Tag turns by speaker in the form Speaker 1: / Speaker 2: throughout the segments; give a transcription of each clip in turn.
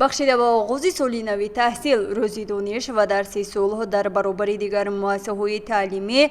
Speaker 1: بخشیده با آغاز سال نو تحصیل، روزی دانش و درس صلح در برابر دیگر مؤسسه‌های تعلیمی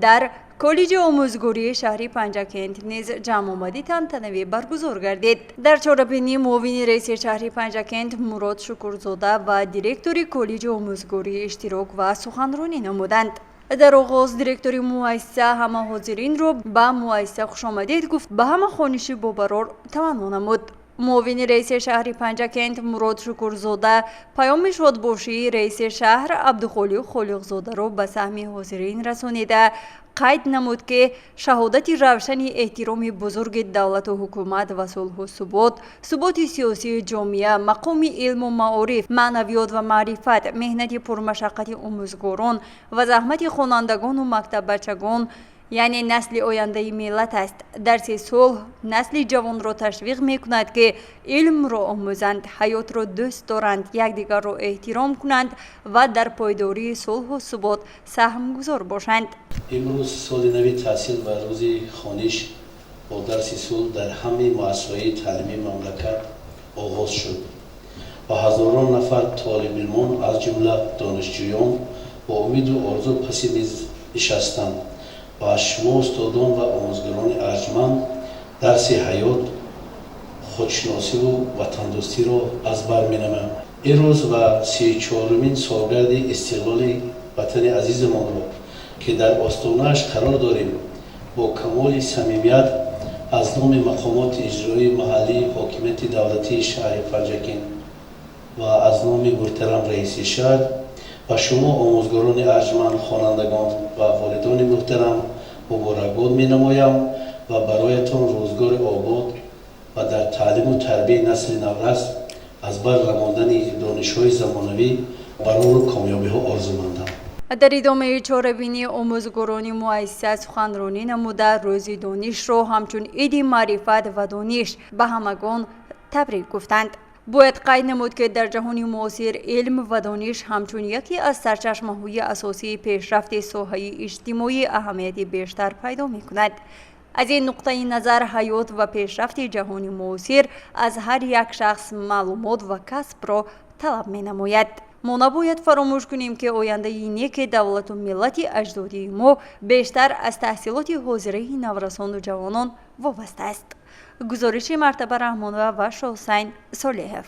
Speaker 1: در کالج آموزگاری شهری پنجکند نیز جمع آمدی تنطنه‌ای برگزار گردید. در چهاربینی معاون رئیس شهری پنجکند مراد شکرزاده و دیرکتور کالج آموزگاری اشتراک و سخنرانی نمودند. در آغاز دیرکتور مؤسسه همه حاضرین را به مؤسسه خوش آمدید گفت، به همه خوانش باقرار تمنا نمود. معاون رئیس شهر پنجکند مراد شکرزاده پیام شادباشی رئیس شهر عبدالخالق خالقزاده را به سهم حاضرین رسانیده قید نمود که شهادت روشن احترام بزرگ دولت و حکومت و صلح و ثبات سیاسی جامعه، مقام علم و معارف، معنویات و معرفت، مهنت پرمشقت آموزگاران و زحمت خوانندگان و مکتب بچگان یعنی نسل آینده ملت است. درس صلح نسل جوان را تشویق می کند که علم را آموزند، حیات را دوست دارند، یکدیگر را احترام کنند و در پایداری صلح و ثبات سهم گذار باشند.
Speaker 2: امروز سال نو تحصیل و روز خوانش با درس صلح در همه مؤسسه‌های تعلیمی مملکت آغاز شد و هزاران نفر طالب علمان از جمله دانشجویان با امید و آرزو پس میز نشستند و از شما استادان و آموزگاران ارجمند درس حیات، خودشناسی و وطندوستی را از بر می‌نمایم. این روز و 34مین سالگرد استقلال وطن عزیزمان را که در آستانه‌اش قرار داریم، با کمال صمیمیت از نام مقامات اجرایی محلی حاکمیت دولتی شهر پنجکند و از نام محترم رئیس شهر و شما آموزگاران ارجمند، خوانندگان و والدان محترم مبارکباد می‌نمایم و برایتان روزگار آباد و در تعلیم و تربیت نسل نورس از بر رماندن دانش‌های زمانوی برای کامیابی‌ها آرزومندم.
Speaker 1: در ادامه چهاربینی آموزگاران مؤسسه سخنرانی نموده روز دانش را همچون عید معرفت و دانش به همگان تبریک گفتند. باید قید نمود که در جهان معاصر علم و دانش همچون یکی از سرچشمه‌های اساسی پیشرفت ساحه اجتماعی اهمیت بیشتر پیدا می‌کند. از این نقطه نظر حیات و پیشرفت جهان معاصر از هر یک شخص معلومات و کسب را طلب می‌نماید. ما نباید فراموش کنیم که آینده نیک دولت و ملت اجدادی ما بیشتر از تحصیلات حاضره نورسان و جوانان وابسته است. گزارش مرتبه رحمانوه و شاه حسین صالح.